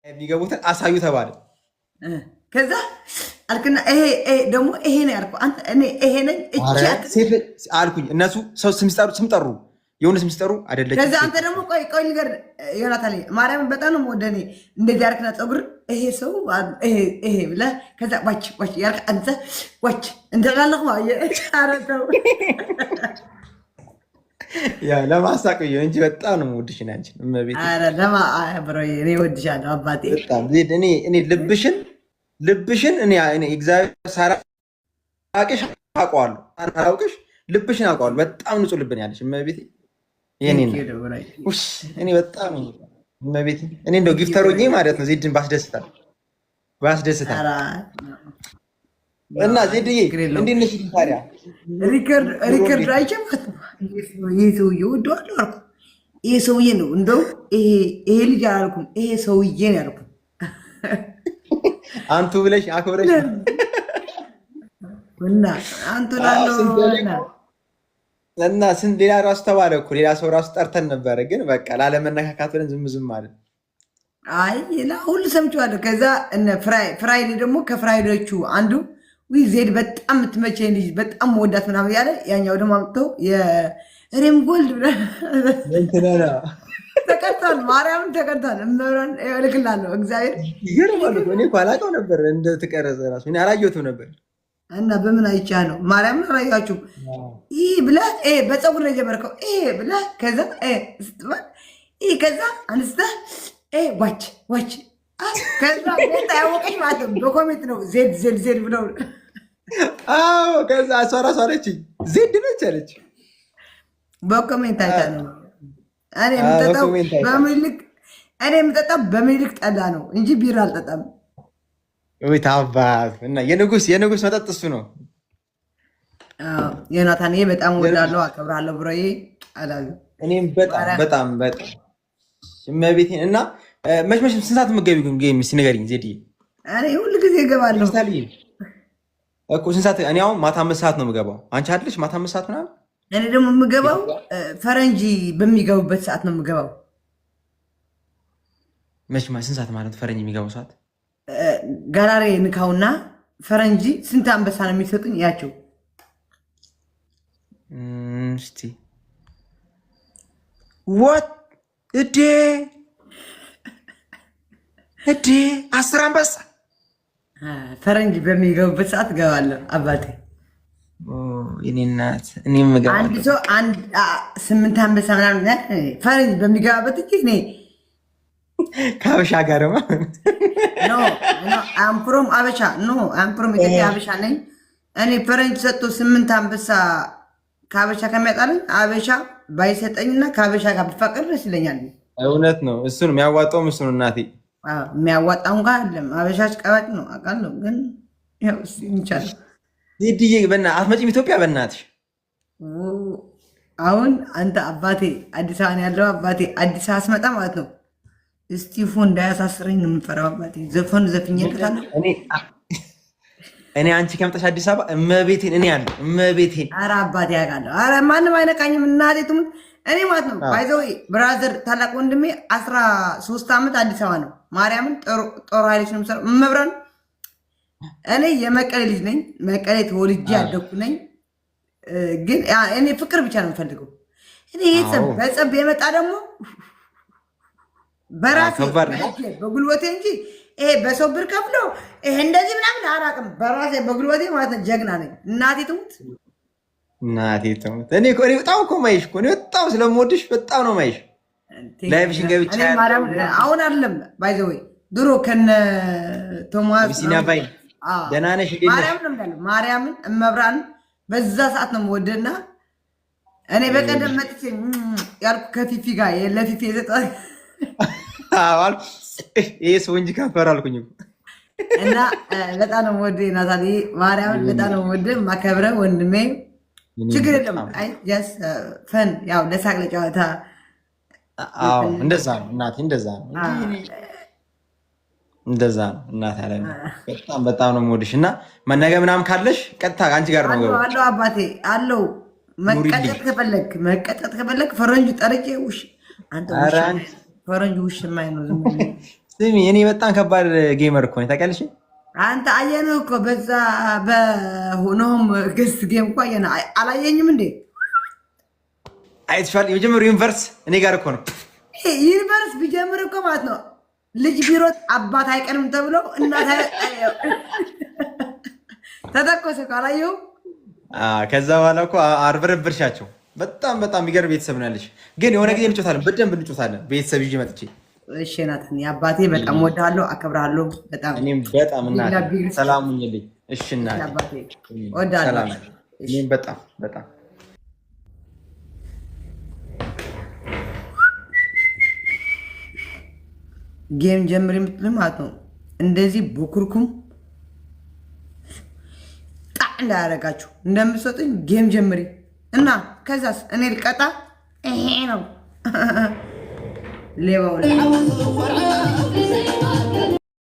የሚገቡትን አሳዩ ተባለ። ከዛ አልክና ይሄ ደግሞ ይሄ ነው ያልኩህ አንተ። እኔ ይሄ ነኝ አልኩኝ። እነሱ ሰው ስም ጠሩ፣ የሆነ ስም ሲጠሩ አይደለች። ከዛ አንተ ደግሞ ቆይ ነገር ዮናታን ማርያም በጣም ነው ወደ እኔ እንደዚህ አልክና ፀጉር ይሄ ሰው ይሄ ብለህ ከዛ ዋች ያልክ አንተ ዋች እንደላለህ አረተው ያ ለማሳቅ እንጂ በጣም ነው የምወድሽ አንቺ እመቤቴ። ኧረ ለማ ብሮ እኔ እወድሻለሁ አባቴ በጣም እኔ ልብሽን እኔ እግዚአብሔር ሳራቅሽ አውቀዋለሁ፣ አላውቅሽ ልብሽን አውቀዋለሁ። በጣም ንጹህ ልብን ያለሽ እመቤቴ። እኔ በጣም እመቤቴ እኔ እንደው ጊፍተሮኝ ማለት ነው ዜድን ባስደስታል እና ዜድዬ እንዴት ነሽ ታዲያ? ሪከርድ አይጨምት ይሄ ሰውዬ ወደዋለሁ አልኩ። ይሄ ሰውዬ ነው እንደው ይሄ ልጅ አላልኩም፣ ይሄ ሰውዬ ነው ያልኩት። አንቱ ብለሽ አክብረሽ እና አንቱ ላለው እና ስንት ሌላ ራሱ ተባለ እኮ ሌላ ሰው ራሱ ጠርተን ነበረ፣ ግን በቃ ላለመነካካት ብለን ዝም ማለት። አይ ሁሉ ሰምቼዋለሁ። ከዛ እነ ፍራይዴ ደግሞ ከፍራይዶቹ አንዱ ዜድ በጣም የምትመቸኝ ልጅ በጣም ወዳት ምናምን ያለ ያኛው ደግሞ አምጥተው የሬም ጎልድ ተቀርቷል። ማርያምን ተቀርቷል። እልክላለሁ እግዚአብሔር ይገርማል። እኔ እኮ አላውቀው ነበር እንደተቀረጸ ራሱ እኔ አላየሁትም ነበር። እና በምን አይቻ ነው ማርያምን አላያችሁም? ይህ ብለህ በፀጉር ነው የጀመርከው ብለህ ከዛ ስትባል ከዛ አንስተህ ዋች ከዛ ቦታ ያወቀች ማለት ነው። በኮሜንት ነው ዜድ ብለው ከዛ እሷ እራሷ አለችኝ ዜድ ነች አለች። በኮሜንት አይታ ነው። እኔ የምጠጣው በሚልክ ጠላ ነው እንጂ ቢራ አልጠጣም። ወይት አባት እና የንጉስ መጠጥ እሱ ነው። ዮናታን በጣም ወዳለው አከብራለሁ ብሮዬ አላሉ። እኔም በጣም እመቤቴን እና መች ስንት ሰዓት የምትገቢው ጌም እስኪ ንገሪኝ ዜድዬ። እኔ ሁሉ ጊዜ እገባለሁ እኮ ስንት ሰዓት? እኔ አሁን ማታ 5 ሰዓት ነው የምገባው። አንቺ አይደለሽ ማታ 5 ሰዓት ምናምን? እኔ ደግሞ የምገባው ፈረንጂ በሚገቡበት ሰዓት ነው የምገባው። መች ስንት ሰዓት ማለት ፈረንጂ የሚገባው ሰዓት? ጋራሬ ንካውና ፈረንጂ ስንት አንበሳ ነው የሚሰጡኝ ያቸው እስቲ ወት እዴ 10 አንበሳ ፈረንጅ በሚገቡበት ሰዓት እገባለሁ አባቴ። የኔ እናት እኔም እገባለሁ። አንድ ሰው 8 አንበሳ ምናምን ፈረንጅ በሚገባበት እኔ ከአበሻ ጋርማ አምፕሮም አበሻ አምፕሮም ኢትዮጵያ አበሻ ነኝ እኔ። ፈረንጅ ሰጥቶ 8 አንበሳ ከአበሻ ከሚያጣልኝ አበሻ ባይሰጠኝና ከአበሻ ጋር ብፋቀር ደስ ይለኛል። እውነት ነው። እሱን የሚያዋጣውም እሱ ነው እናቴ። የሚያዋጣው እንኳን አይደለም አበሻች ቀባጭ ነው አውቃለሁ፣ ግን ይቻላል። ዜድዬ አትመጪም ኢትዮጵያ በእናትሽ? አሁን አንተ አባቴ አዲስ አበባ ያለው አባቴ አዲስ አበባ አስመጣ ማለት ነው እስቲፎ እንዳያሳስረኝ ነው የምፈራው አባቴ። ዘፈኑ ዘፍኜበታለሁ እኔ አንቺ ከመጣሽ አዲስ አበባ እመቤቴን እኔ ያለው እመቤቴን። ኧረ አባቴ ያውቃለሁ። ኧረ ማንም አይነቃኝም እናቴ ትሙት። እኔ ማለት ነው ባይዘው ብራዘር ታላቅ ወንድሜ 13 ዓመት አዲስ አበባ ነው። ማርያምን ጦር ኃይሎች ነው የምሰራው መብራን። እኔ የመቀሌ ልጅ ነኝ። መቀሌ ተወልጄ ያደኩ ነኝ። ግን እኔ ፍቅር ብቻ ነው የምፈልገው። እኔ በጸብ የመጣ ደግሞ በራሴ በጉልበቴ እንጂ በሰው ብር ከፍሎ እንደዚህ ምናምን አላውቅም። በራሴ በጉልበቴ ማለት ነው ጀግና ነኝ። እናቴ ትሙት። እኔ በጣም እኮ ማይሽ እኮ በጣም ስለምወድሽ በጣም ነው ማይሽ። ላይቭሽን ገብቼ አሁን አይደለም ባይዘወይ ድሮ ከነ ቶማስ ቢሲና ባይ ደህና ነሽ? ማርያምን እመብራን በዛ ሰዓት ነው የምወደና እኔ በቀደም መጥቼ ያልኩ ከፊፊ ጋር ለፊፊ የሰጠ ይሄ ሰው እንጂ ከንፈር አልኩኝ እና በጣም ነው የምወደው ናታሊ ማርያምን በጣም ነው የምወደው ማከብረው ወንድሜ። ችግር የለም ፈን ያው ለሳቅ ለጨዋታ እንደዛ ነው እናቴ፣ እንደዛ ነው እናቴ አለ። በጣም ነው የምወድሽ እና መነገ ምናምን ካለሽ ቀጥታ አንቺ ጋር ነው አለው አባቴ አለው። መቀጠጥ ከፈለክ ፈረንጅ ጠርቄ ውሽ አንተ ፈረንጅ ውሽ ማይ ነው ዝም ስሚ እኔ በጣም ከባድ ጌመር እኮ ነኝ ታውቂያለሽ። አንተ አየነው እኮ በዛ በሆኖም ገስት ጌም እኮ አየነው። አላየኝም እንዴ? አይተሻል? የመጀመሪያው ዩኒቨርስ እኔ ጋር እኮ ነው። ዩኒቨርስ ቢጀምር እኮ ማለት ነው ልጅ ቢሮጥ አባት አይቀርም ተብሎ እናት ተተኮሰ እኮ አላየሁም። ከዛ በኋላ እኮ አርበረብርሻቸው። በጣም በጣም የሚገርም ቤተሰብ ነው ያለሽ። ግን የሆነ ጊዜ እንጮታለን፣ በደንብ እንጮታለን። ቤተሰብ ይዤ መጥቼ። እሺ ናትን አባቴ በጣም ወዳለሁ፣ አከብራለሁ። በጣም እኔም በጣም እና ሰላም ሁኚልኝ። እሺ እናቴ አባቴ ወዳለሁ። እኔም በጣም በጣም ጌም ጀምር የምትል ማለት ነው። እንደዚህ በኩርኩም ጣ እንዳያረጋችሁ እንደምትሰጡኝ ጌም ጀምሪ እና ከዛስ እኔ ልቀጣ። ይሄ ነው ሌባው